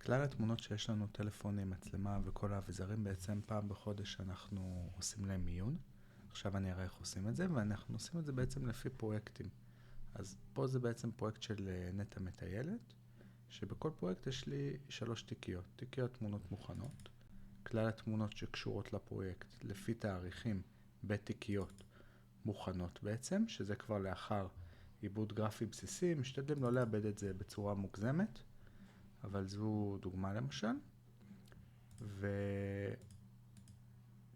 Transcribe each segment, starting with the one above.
כלל התמונות שיש לנו, טלפונים, מצלמה וכל האביזרים, בעצם פעם בחודש אנחנו עושים להם מיון. עכשיו אני אראה איך עושים את זה, ואנחנו עושים את זה בעצם לפי פרויקטים. אז פה זה בעצם פרויקט של נטע מטיילת, שבכל פרויקט יש לי 3 תיקיות. תיקיות תמונות מוכנות, כלל התמונות שקשורות לפרויקט לפי תאריכים בתיקיות מוכנות בעצם, שזה כבר לאחר עיבוד גרפי בסיסי, משתדלים לא לאבד את זה בצורה מוגזמת, אבל זו דוגמה למשל.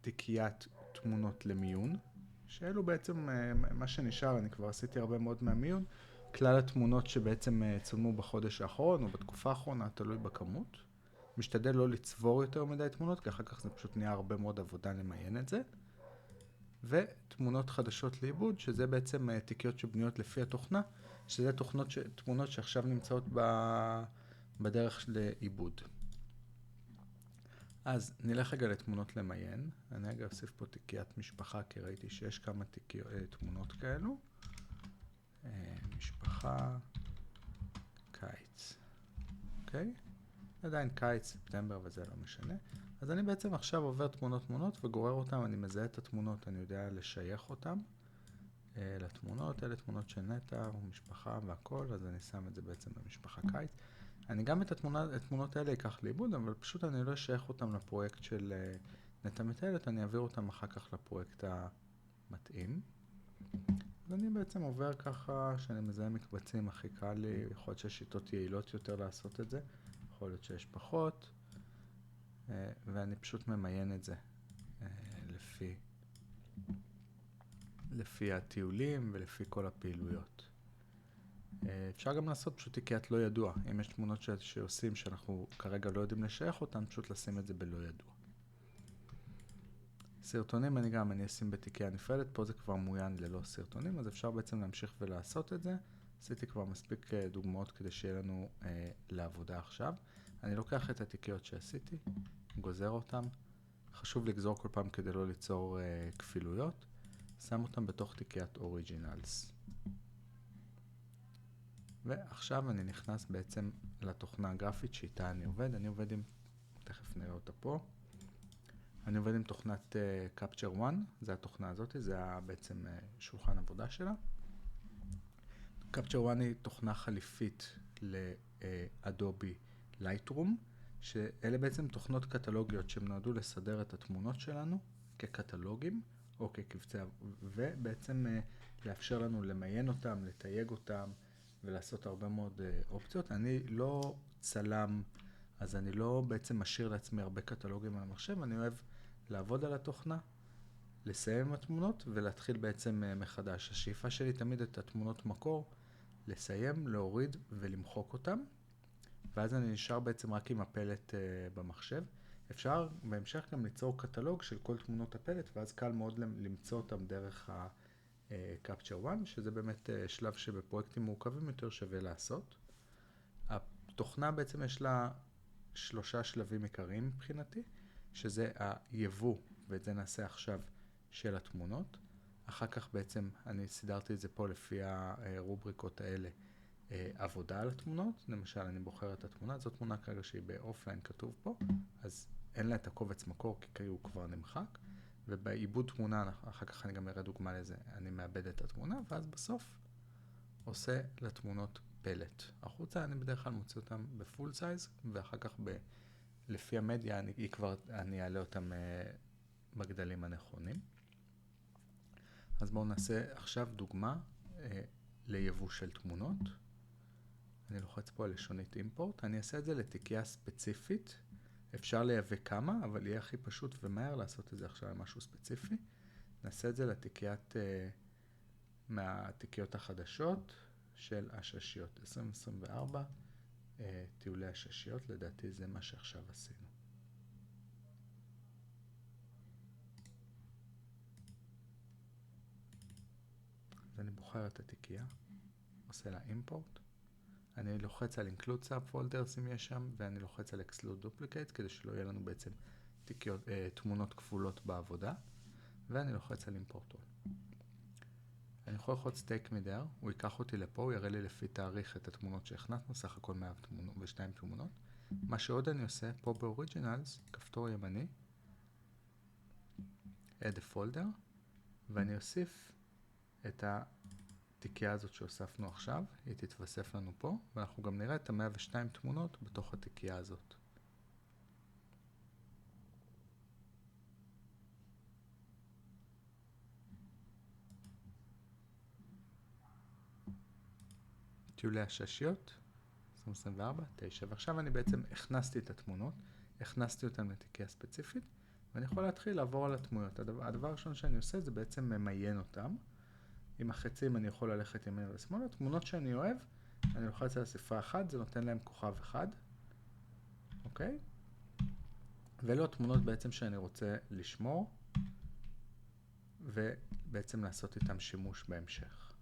ותיקיית תמונות למיון, שאלו בעצם מה שנשאר, אני כבר עשיתי הרבה מאוד מהמיון, כלל התמונות שבעצם צולמו בחודש האחרון או בתקופה האחרונה, תלוי בכמות. משתדל לא לצבור יותר מדי תמונות, כי אחר כך זה פשוט נהיה הרבה מאוד עבודה למיין את זה. ותמונות חדשות לעיבוד, שזה בעצם תיקיות שבנויות לפי התוכנה, שזה תמונות שעכשיו נמצאות בדרך לעיבוד. אז נלך רגע לתמונות למיין. אני רגע אוסיף פה תיקיית משפחה, כי ראיתי שיש כמה תמונות כאלו. משפחה, קיץ. אוקיי? עדיין קיץ, ספטמבר, אבל זה לא משנה. אז אני בעצם עכשיו עובר תמונות וגורר אותם, אני מזהה את התמונות, אני יודע לשייך אותם לתמונות. אלה תמונות של נטע ומשפחה והכל, אז אני שם את זה בעצם במשפחה קיץ. אני גם את התמונות האלה אקח לאיבוד, אבל פשוט אני לא אשייך אותם לפרויקט של נטע מטיילת, אני אעביר אותם אחר כך לפרויקט המתאים. אז אני בעצם עובר ככה, שאני מזהה מקבצים, הכי קל לי, יכול להיות שיש שיטות יעילות יותר לעשות את זה, יכול להיות שיש פחות, ואני פשוט ממיין את זה לפי הטיולים ולפי כל הפעילויות. אפשר גם לעשות פשוט תיקיית לא ידוע. אם יש תמונות שעושים שאנחנו כרגע לא יודעים לשייך אותן, פשוט לשים את זה בלא ידוע. סרטונים אני אשים בתיקייה נפרדת, פה זה כבר מוין ללא סרטונים, אז אפשר בעצם להמשיך ולעשות את זה. עשיתי כבר מספיק דוגמאות כדי שיהיה לנו לעבודה עכשיו. אני לוקח את התיקיות שעשיתי, גוזר אותם, חשוב לגזור כל פעם כדי לא ליצור כפילויות, שם אותם בתוך תיקיית אוריג'ינלס. ועכשיו אני נכנס בעצם לתוכנה הגרפית שאיתה אני עובד. אני עובד עם, תכף נראה אותה פה, אני עובד עם תוכנת Capture One, זה התוכנה הזאת, זה בעצם שולחן עבודה שלה. Capture One היא תוכנה חליפית לאדובי Lightroom, שאלה בעצם תוכנות קטלוגיות שנועדו לסדר את התמונות שלנו כקטלוגים או כקבצי, ובעצם לאפשר לנו למיין אותם, לתייג אותם ולעשות הרבה מאוד אופציות. אני לא צלם, אז אני לא בעצם משאיר לעצמי הרבה קטלוגים על המחשב, אני אוהב לעבוד על התוכנה, לסיים עם התמונות ולהתחיל בעצם מחדש. השאיפה שלי תמיד את התמונות מקור, לסיים, להוריד ולמחוק אותם, ואז אני נשאר בעצם רק עם הפלט במחשב. אפשר בהמשך גם ליצור קטלוג של כל תמונות הפלט, ואז קל מאוד למצוא אותם דרך ה-Capture One, שזה באמת שלב שבפרויקטים מורכבים יותר שווה לעשות. התוכנה בעצם יש לה 3 שלבים עיקריים מבחינתי, שזה היבוא, ואת זה נעשה עכשיו, של התמונות. אחר כך בעצם אני סידרתי את זה פה לפי הרובריקות האלה, עבודה על התמונות. למשל אני בוחר את התמונה, זו תמונה כרגע שהיא באופליין כתוב פה, אז אין לה את הקובץ מקור כי הוא כבר נמחק, ובעיבוד תמונה, אחר כך אני גם אראה דוגמה לזה, אני מאבד את התמונה, ואז בסוף עושה לתמונות פלט. החוצה אני בדרך כלל מוציא אותם בפול סייז, ואחר כך לפי המדיה אני אעלה אותם בגדלים הנכונים. אז בואו נעשה עכשיו דוגמה ליבוא של תמונות. אני לוחץ פה על לשונית אימפורט, אני אעשה את זה לתיקייה ספציפית. אפשר לייבא כמה, אבל יהיה הכי פשוט ומהר לעשות את זה עכשיו למשהו ספציפי. נעשה את זה לתיקיית, מהתיקיות החדשות של הששיות. 2024, טיולי הששיות, לדעתי זה מה שעכשיו עשינו. אז אני בוחר את התיקייה, עושה לה אימפורט. אני לוחץ על Include Subfolders אם יש שם, ואני לוחץ על Exclude Duplicates, כדי שלא יהיה לנו בעצם תמונות כפולות בעבודה, ואני לוחץ על Import All. אני יכול ללחוץ Take Me There, הוא ייקח אותי לפה, הוא יראה לי לפי תאריך את התמונות שהכנסנו, סך הכל 102 תמונות. מה שעוד אני עושה, פה באוריג'ינלס, כפתור ימני, add a folder, ואני אוסיף את התיקייה הזאת שהוספנו עכשיו, היא תתווסף לנו פה, ואנחנו גם נראה את 102 תמונות בתוך התיקייה הזאת. טיולי הששיות, 2024, 9, ועכשיו אני בעצם הכנסתי את התמונות, הכנסתי אותן לתיקייה ספציפית, ואני יכול להתחיל לעבור על התמונות. הדבר הראשון שאני עושה זה בעצם ממיין אותם. עם החצים אני יכול ללכת ימינה ושמאלה. תמונות שאני אוהב, אני לוחץ על ספרה 1, זה נותן להם כוכב 1, אוקיי? ואלו התמונות בעצם שאני רוצה לשמור, ובעצם לעשות איתם שימוש בהמשך.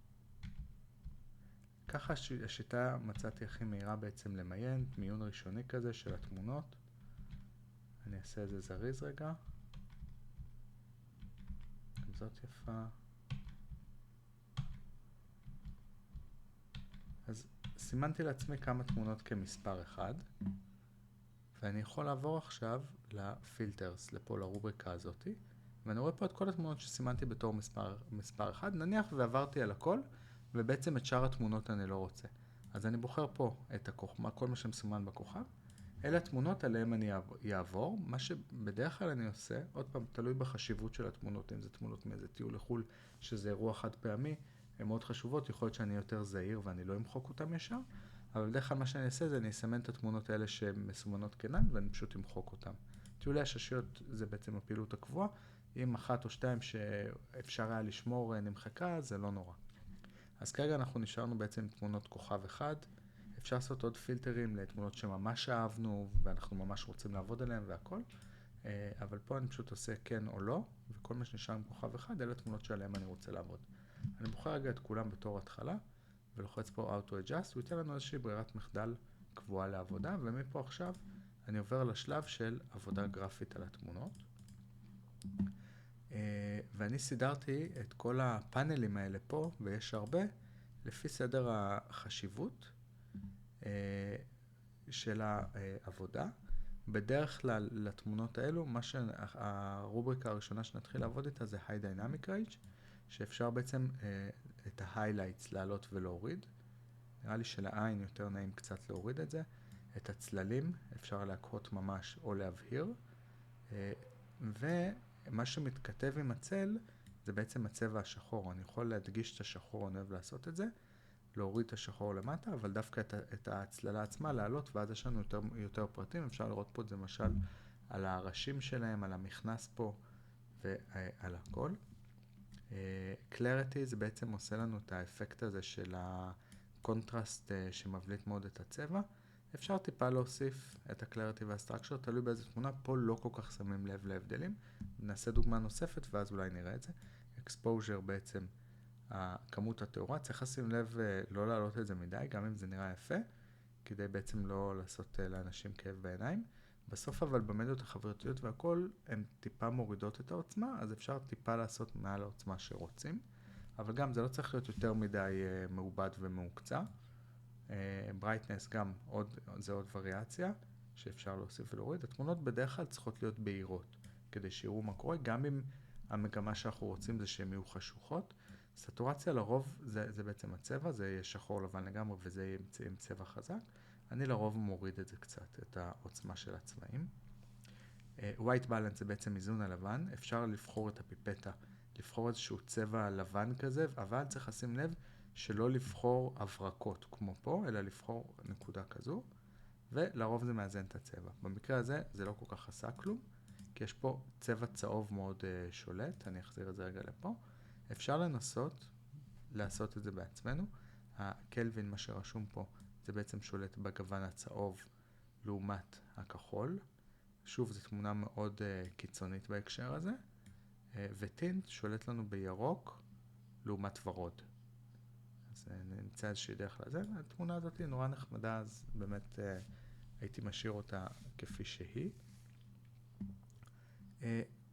ככה השיטה מצאתי הכי מהירה בעצם למיין, מיון ראשוני כזה של התמונות. אני אעשה את זה זריז רגע. גם זאת יפה. אז סימנתי לעצמי כמה תמונות כמספר 1, ואני יכול לעבור עכשיו לפילטרס, לפה לרובריקה הזאת, ואני רואה פה את כל התמונות שסימנתי בתור מספר 1, נניח ועברתי על הכל, ובעצם את שאר התמונות אני לא רוצה. אז אני בוחר פה את כל מה שמסומן בכוכב, אלה התמונות עליהם אני אעבור, מה שבדרך כלל אני עושה, עוד פעם, תלוי בחשיבות של התמונות, אם זה תמונות מאיזה טיול לחול, שזה אירוע חד פעמי, הן מאוד חשובות, יכול להיות שאני יותר זהיר ואני לא אמחוק אותם ישר, אבל בדרך כלל מה שאני אעשה זה אני אסמן את התמונות האלה שהן מסומנות כנן ואני פשוט אמחוק אותם. טיולי הששיות זה בעצם הפעילות הקבועה, אם 1 או 2 שאפשר היה לשמור נמחקה, זה לא נורא. אז כרגע אנחנו נשארנו בעצם עם תמונות כוכב 1, אפשר לעשות עוד פילטרים לתמונות שממש אהבנו ואנחנו ממש רוצים לעבוד עליהן והכל, אבל פה אני פשוט עושה כן או לא, וכל מה שנשאר עם כוכב 1 אלה תמונות שעליהן אני רוצה לעבוד. אני בוחר רגע את כולם בתור התחלה, ולוחץ פה Auto Adjust, הוא ייתן לנו איזושהי ברירת מחדל קבועה לעבודה, ומפה עכשיו אני עובר לשלב של עבודה גרפית על התמונות. ואני סידרתי את כל הפאנלים האלה פה, ויש הרבה, לפי סדר החשיבות של העבודה. בדרך כלל לתמונות האלו, הרובריקה הראשונה שנתחיל לעבוד איתה זה High Dynamic Range, שאפשר בעצם את ה-highlights לעלות ולהוריד. נראה לי שלעין יותר נעים קצת להוריד את זה. את הצללים אפשר להקהות ממש או להבהיר. ומה שמתכתב עם הצל זה בעצם הצבע השחור. אני יכול להדגיש את השחור, אני אוהב לעשות את זה. להוריד את השחור למטה, אבל דווקא את הצללה עצמה לעלות, ואז יש לנו יותר פרטים. אפשר לראות פה את זה למשל על הראשים שלהם, על המכנס פה ועל הכל. Clarity זה בעצם עושה לנו את האפקט הזה של הקונטרסט שמבליט מאוד את הצבע. אפשר טיפה להוסיף את ה-Clarity וה-Structure, תלוי באיזה תמונה, פה לא כל כך שמים לב להבדלים. נעשה דוגמה נוספת ואז אולי נראה את זה. Exposure בעצם, כמות התאורה, צריך לשים לב לא להעלות את זה מדי, גם אם זה נראה יפה, כדי בעצם לא לעשות לאנשים כאב בעיניים. בסוף אבל במדיות החברתיות והכל, הן טיפה מורידות את העוצמה, אז אפשר טיפה לעשות מעל העוצמה שרוצים. אבל גם זה לא צריך להיות יותר מדי מעובד ומעוקצה. ברייטנס גם זה עוד וריאציה שאפשר להוסיף ולהוריד. התמונות בדרך כלל צריכות להיות בהירות, כדי שיראו מה קורה, גם אם המגמה שאנחנו רוצים זה שהן יהיו חשוכות. סטורציה לרוב זה בעצם הצבע, זה יהיה שחור לבן לגמרי וזה יהיה עם צבע חזק. אני לרוב מוריד את זה קצת, את העוצמה של הצבעים. White balance זה בעצם איזון הלבן, אפשר לבחור את הפיפטה, לבחור איזשהו צבע לבן כזה, אבל צריך לשים לב שלא לבחור הברקות כמו פה, אלא לבחור נקודה כזו, ולרוב זה מאזן את הצבע. במקרה הזה זה לא כל כך עשה כלום, כי יש פה צבע צהוב מאוד שולט, אני אחזיר את זה רגע לפה. אפשר לנסות לעשות את זה בעצמנו. הקלווין, מה שרשום פה, זה בעצם שולט בגוון הצהוב לעומת הכחול. שוב, זו תמונה מאוד קיצונית בהקשר הזה. וטינט שולט לנו בירוק לעומת ורוד. אז נמצא איזושהי דרך לזה. התמונה הזאת היא נורא נחמדה, אז באמת הייתי משאיר אותה כפי שהיא.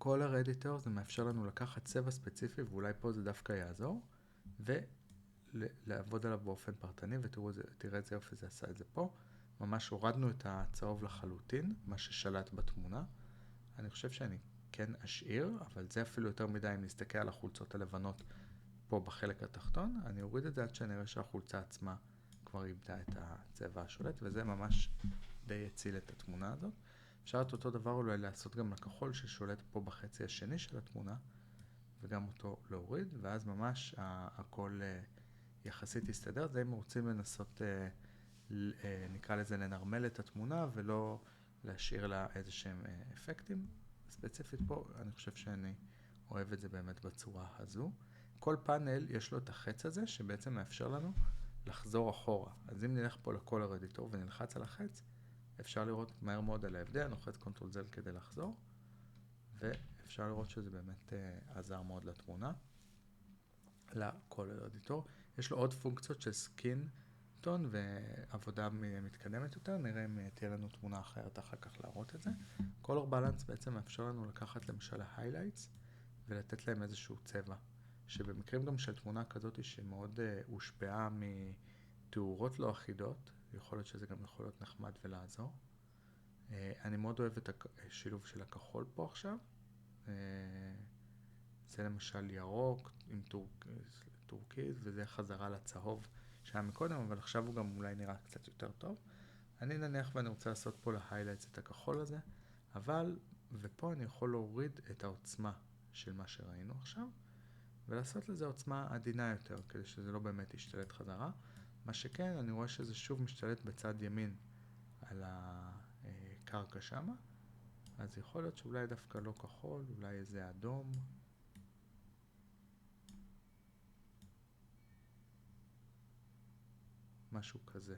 Color Editor זה מאפשר לנו לקחת צבע ספציפי, ואולי פה זה דווקא יעזור, ולעבוד עליו באופן פרטני, ותראה איזה יופי זה עשה את זה פה. ממש הורדנו את הצהוב לחלוטין, מה ששלט בתמונה. אני חושב שאני כן אשאיר, אבל זה אפילו יותר מדי אם נסתכל על החולצות הלבנות פה בחלק התחתון. אני אוריד את זה עד שנראה שהחולצה עצמה כבר איבדה את הצבע השולט, וזה ממש די יציל את התמונה הזאת. אפשר את אותו דבר אולי לעשות גם לכחול ששולט פה בחצי השני של התמונה, וגם אותו להוריד, ואז ממש הכל יחסית יסתדר. זה אם רוצים לנסות, נקרא לזה לנרמל את התמונה ולא להשאיר לה איזה שהם אפקטים. ספציפית פה אני חושב שאני אוהב את זה באמת בצורה הזו. כל פאנל יש לו את החץ הזה שבעצם מאפשר לנו לחזור אחורה. אז אם נלך פה לקולר אדיטור ונלחץ על החץ, אפשר לראות מהר מאוד על ההבדל, נוחץ קונטרול זל כדי לחזור, ואפשר לראות שזה באמת עזר מאוד לתמונה, לקולר אדיטור. יש לו עוד פונקציות של סקין טון ועבודה מתקדמת יותר, נראה אם תהיה לנו תמונה אחרת אחר כך להראות את זה. קולר בלנס בעצם מאפשר לנו לקחת למשל ההיילייטס ולתת להם איזשהו צבע, שבמקרים גם של תמונה כזאת שמאוד הושפעה מתאורות לא אחידות, יכול להיות שזה גם יכול להיות נחמד ולעזור. אני מאוד אוהב את השילוב של הכחול פה עכשיו. זה למשל ירוק עם טורקיז, וזה חזרה לצהוב שהיה מקודם, אבל עכשיו הוא גם אולי נראה קצת יותר טוב. אני נניח ואני רוצה לעשות פה להיילייטס את הכחול הזה, אבל, ופה אני יכול להוריד את העוצמה של מה שראינו עכשיו, ולעשות לזה עוצמה עדינה יותר, כדי שזה לא באמת ישתלט חזרה. מה שכן, אני רואה שזה שוב משתלט בצד ימין על הקרקע שמה, אז יכול להיות שאולי דווקא לא כחול, אולי איזה אדום. משהו כזה.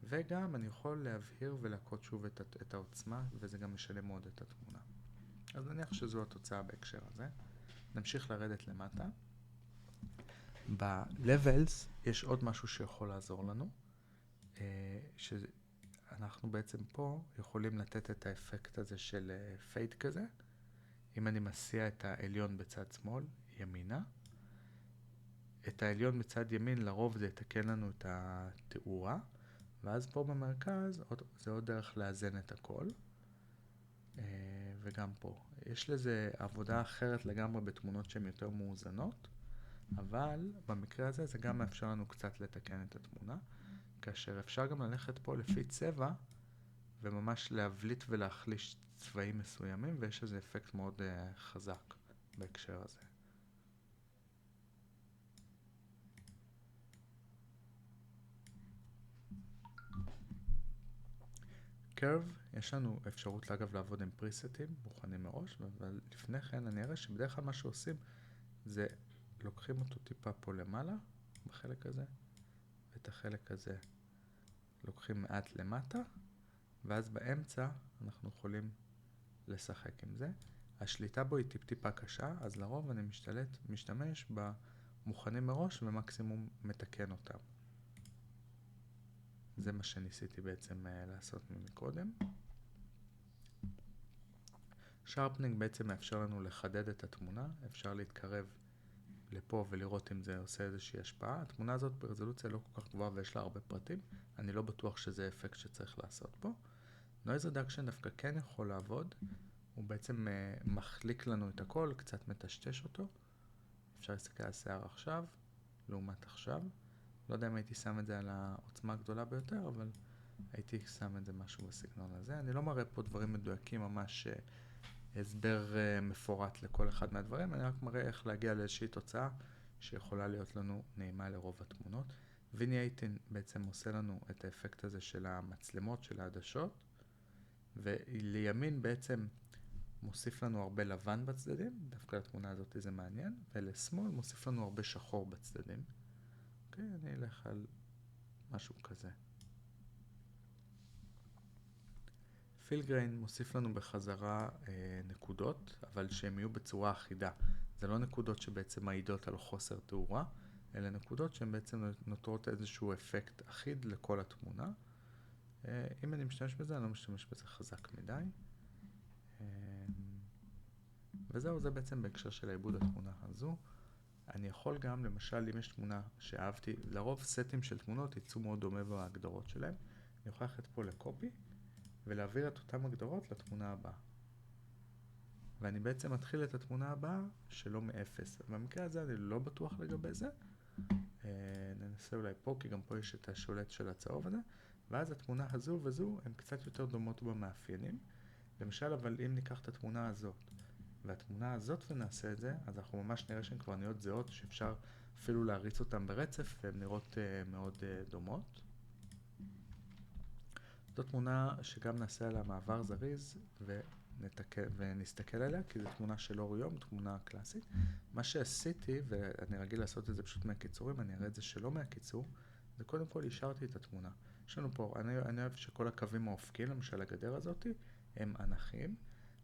וגם אני יכול להבהיר ולהקות שוב את העוצמה, וזה גם משנה מאוד את התמונה. אז נניח שזו התוצאה בהקשר הזה. נמשיך לרדת למטה. ב-levels יש עוד משהו שיכול לעזור לנו, שאנחנו בעצם פה יכולים לתת את האפקט הזה של פייד כזה. אם אני מסיע את העליון בצד שמאל, ימינה, את העליון בצד ימין לרוב זה יתקן לנו את התאורה, ואז פה במרכז זה עוד דרך לאזן את הכל. וגם פה. יש לזה עבודה אחרת לגמרי בתמונות שהן יותר מאוזנות, אבל במקרה הזה זה גם מאפשר לנו קצת לתקן את התמונה, כאשר אפשר גם ללכת פה לפי צבע, וממש להבליט ולהחליש צבעים מסוימים, ויש איזה אפקט מאוד חזק בהקשר הזה. קרב, יש לנו אפשרות אגב לעבוד עם פריסטים מוכנים מראש, אבל לפני כן אני אראה שבדרך כלל מה שעושים זה לוקחים אותו טיפה פה למעלה בחלק הזה, ואת החלק הזה לוקחים מעט למטה, ואז באמצע אנחנו יכולים לשחק עם זה. השליטה בו היא טיפה קשה, אז לרוב אני משתמש במוכנים מראש ומקסימום מתקן אותם. זה מה שניסיתי בעצם לעשות מקודם. שרפנינג בעצם מאפשר לנו לחדד את התמונה, אפשר להתקרב לפה ולראות אם זה עושה איזושהי השפעה. התמונה הזאת ברזולוציה לא כל כך גבוהה ויש לה הרבה פרטים, אני לא בטוח שזה אפקט שצריך לעשות פה. נויז רדקשן דווקא כן יכול לעבוד, הוא בעצם מחליק לנו את הכל, קצת מטשטש אותו. אפשר להסתכל על שיער עכשיו, לעומת עכשיו. לא יודע אם הייתי שם את זה על העוצמה הגדולה ביותר, אבל הייתי שם את זה משהו בסגנון הזה. אני לא מראה פה דברים מדויקים, ממש הסבר מפורט לכל אחד מהדברים, אני רק מראה איך להגיע לאיזושהי תוצאה שיכולה להיות לנו נעימה לרוב התמונות. ויני 18 בעצם עושה לנו את האפקט הזה של המצלמות, של העדשות, ולימין בעצם מוסיף לנו הרבה לבן בצדדים, דווקא לתמונה הזאת זה מעניין, ולשמאל מוסיף לנו הרבה שחור בצדדים. אוקיי, אני אלך על משהו כזה. פילגריין מוסיף לנו בחזרה נקודות, אבל שהן יהיו בצורה אחידה. זה לא נקודות שבעצם מעידות על חוסר תאורה, אלא נקודות שהן בעצם נותרות איזשהו אפקט אחיד לכל התמונה. אם אני משתמש בזה, אני לא משתמש בזה חזק מדי. וזהו, זה בעצם בהקשר של העיבוד התמונה הזו. אני יכול גם, למשל, אם יש תמונה שאהבתי, לרוב סטים של תמונות יצאו מאוד דומה בהגדרות שלהם. אני יכול ללכת פה לקופי, ולהעביר את אותם הגדרות לתמונה הבאה. ואני בעצם מתחיל את התמונה הבאה שלא מאפס. במקרה הזה אני לא בטוח לגבי זה. ננסה אולי פה, כי גם פה יש את השולט של הצהוב הזה. ואז התמונה הזו וזו הן קצת יותר דומות במאפיינים. למשל, אבל אם ניקח את התמונה הזאת, והתמונה הזאת ונעשה את זה, אז אנחנו ממש נראה שהן כבר נהיות זהות, שאפשר אפילו להריץ אותן ברצף, והן נראות מאוד דומות. זו תמונה שגם נעשה עליה מעבר זריז, ונסתכל עליה, כי זו תמונה של אור יום, תמונה קלאסית. מה שעשיתי, ואני רגיל לעשות את זה פשוט מהקיצורים, אני אראה את זה שלא מהקיצור, זה קודם כל השארתי את התמונה. יש לנו פה, אני אוהב שכל הקווים האופקים, למשל הגדר הזאת, הם אנכים.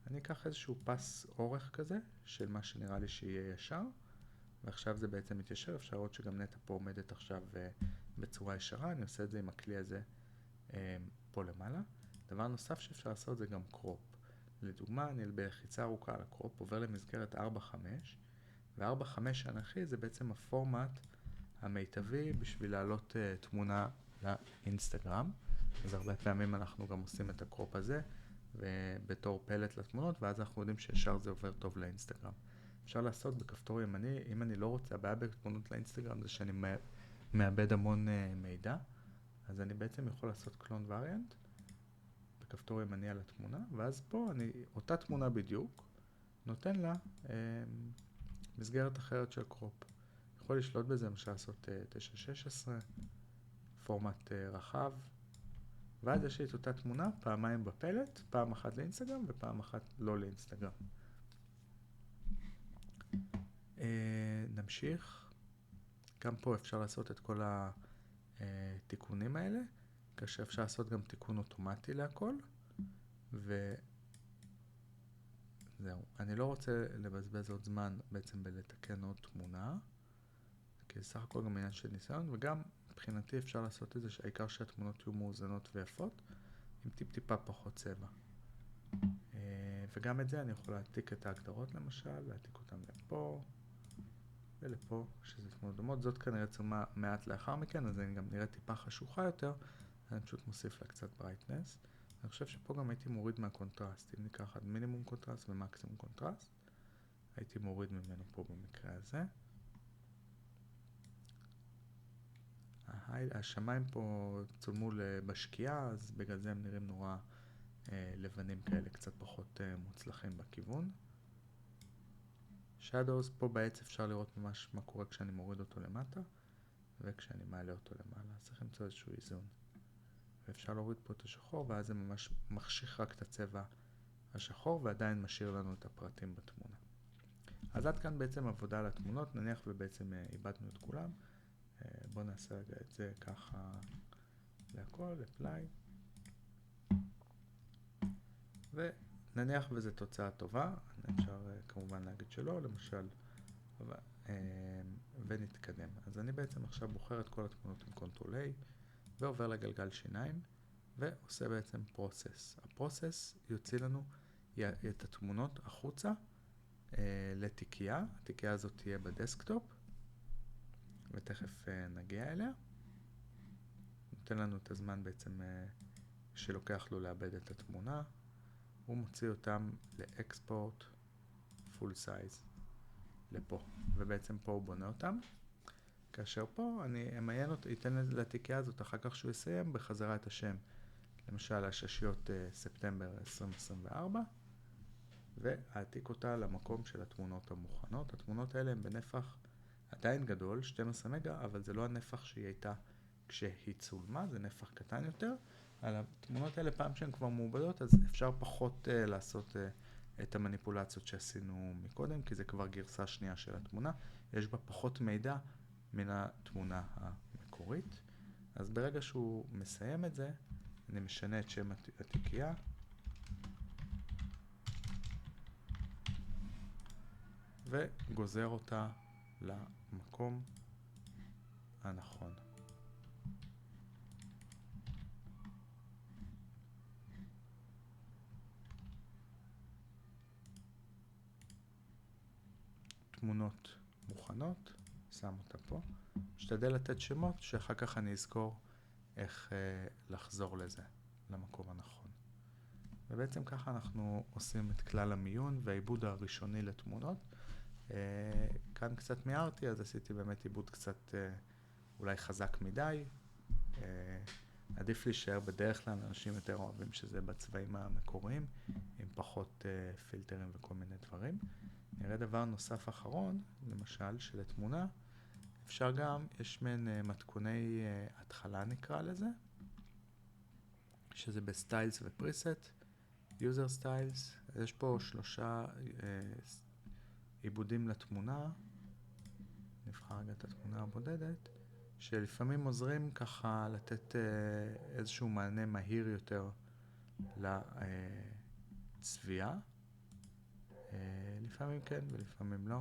אני אקח איזשהו פס אורך כזה, של מה שנראה לי שיהיה ישר, ועכשיו זה בעצם מתיישר. אפשר לראות שגם נטע פה עומדת עכשיו בצורה ישרה. אני עושה את זה עם הכלי הזה פה למעלה. דבר נוסף שאפשר לעשות זה גם קרופ. לדוגמה, אני בלחיצה ארוכה על הקרופ, עובר למסגרת 4-5, ו-4-5 אנכי זה בעצם הפורמט המיטבי בשביל להעלות תמונה לאינסטגרם. אז הרבה פעמים אנחנו גם עושים את הקרופ הזה, ובתור פלט לתמונות, ואז אנחנו יודעים שישר זה עובר טוב לאינסטגרם. אפשר לעשות בכפתור ימני, אם אני לא רוצה, הבעיה בתמונות לאינסטגרם זה שאני מאבד המון מידע, אז אני בעצם יכול לעשות קלון וריאנט, בכפתור ימני על התמונה, ואז פה אני, אותה תמונה בדיוק, נותן לה מסגרת אחרת של קרופ. יכול לשלוט בזה, למשל לעשות 9-16, פורמט רחב, ואז יש לי את אותה תמונה, פעמיים בפלט, פעם אחת לאינסטגרם ופעם אחת לא לאינסטגרם. נמשיך. גם פה אפשר לעשות את כל התיקונים האלה, כאשר אפשר לעשות גם תיקון אוטומטי להכל, וזהו. אני לא רוצה לבזבז עוד זמן בעצם בלתקן עוד תמונה, כי סך הכל גם עניין של ניסיון, וגם מבחינתי אפשר לעשות את זה שהעיקר שהתמונות יהיו מאוזנות ויפות, עם טיפה פחות צבע. וגם את זה אני יכול להעתיק את ההגדרות למשל, להעתיק אותם לפה ולפה, שזה תמונות דומות. זאת כנראה צומה מעט לאחר מכן, אז אני גם נראה טיפה חשוכה יותר, אני פשוט מוסיף לה קצת ברייטנס. אני חושב שפה גם הייתי מוריד מהקונטרסט, אם ניקח עד מינימום קונטרסט ומקסימום קונטרסט, הייתי מוריד ממנו פה במקרה הזה. השמיים פה צולמו בשקיעה, אז בגלל זה הם נראים נורא לבנים כאלה, קצת פחות מוצלחים בכיוון. Shadows, פה בעץ אפשר לראות ממש מה קורה כשאני מוריד אותו למטה, וכשאני מעלה אותו למעלה. אז צריך למצוא איזשהו איזון. ואפשר להוריד פה את השחור, ואז זה ממש מחשיך רק את הצבע השחור, ועדיין משאיר לנו את הפרטים בתמונה. אז עד כאן בעצם עבודה על התמונות, נניח ובעצם איבדנו את כולם. בואו נעשה רגע את זה ככה להכל, apply. ונניח וזו תוצאה טובה, אפשר כמובן להגיד שלא, למשל, ונתקדם. אז אני בעצם עכשיו בוחר את כל התמונות עם Ctrl A, ועובר לגלגל שיניים, ועושה בעצם פרוסס. הפרוסס יוציא לנו את התמונות החוצה לתיקייה. התיקייה הזאת תהיה בדסקטופ, ותכף נגיע אליה. נותן לנו את הזמן בעצם שלוקח לו לאבד את התמונה. הוא מוציא אותם לאקספורט פול סייז לפה, ובעצם פה הוא בונה אותם. כאשר פה אני אמיין אותו, ייתן לתיקייה הזאת אחר כך שהוא יסיים בחזרה את השם, למשל הששיות ספטמבר 2024, ואעתיק אותה למקום של התמונות המוכנות. התמונות האלה הן בנפח עדיין גדול, 12 מגה, אבל זה לא הנפח שהיא הייתה כשהיא צולמה, זה נפח קטן יותר. על התמונות האלה, פעם שהן כבר מעובדות, אז אפשר פחות לעשות את המניפולציות שעשינו מקודם, כי זה כבר גרסה שנייה של התמונה. יש בה פחות מידע מן התמונה המקורית. אז ברגע שהוא מסיים את זה, אני משנה את שם התיקייה. וגוזר אותה למקום הנכון. תמונות מוכנות, שם אותה פה. משתדל לתת שמות שאחר כך אני אזכור איך לחזור לזה, למקום הנכון. ובעצם ככה אנחנו עושים את כלל המיון והעיבוד הראשוני לתמונות. כאן קצת מיהרתי, אז עשיתי באמת עיבוד קצת אולי חזק מדי. עדיף להישאר בדרך כלל, אנשים יותר אוהבים שזה בצבעים המקוריים, עם פחות פילטרים וכל מיני דברים. נראה דבר נוסף אחרון, למשל שלתמונה, אפשר גם, יש מעין מתכוני התחלה נקרא לזה, שזה בסטיילס ופריסט, יוזר סטיילס, יש פה 3 עיבודים לתמונה, נבחר רגע את התמונה הבודדת, שלפעמים עוזרים ככה לתת איזשהו מענה מהיר יותר לצביעה, לפעמים כן ולפעמים לא.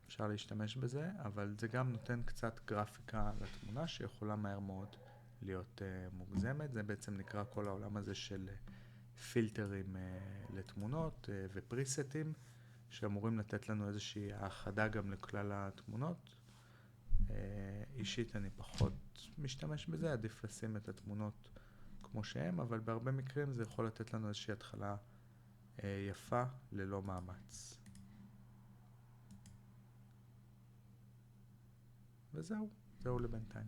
אפשר להשתמש בזה, אבל זה גם נותן קצת גרפיקה לתמונה שיכולה מהר מאוד להיות מוגזמת. זה בעצם נקרא כל העולם הזה של פילטרים לתמונות ופריסטים, שאמורים לתת לנו איזושהי האחדה גם לכלל התמונות. אישית אני פחות משתמש בזה, עדיף לשים את התמונות כמו שהן, אבל בהרבה מקרים זה יכול לתת לנו איזושהי התחלה יפה ללא מאמץ. וזהו לבינתיים.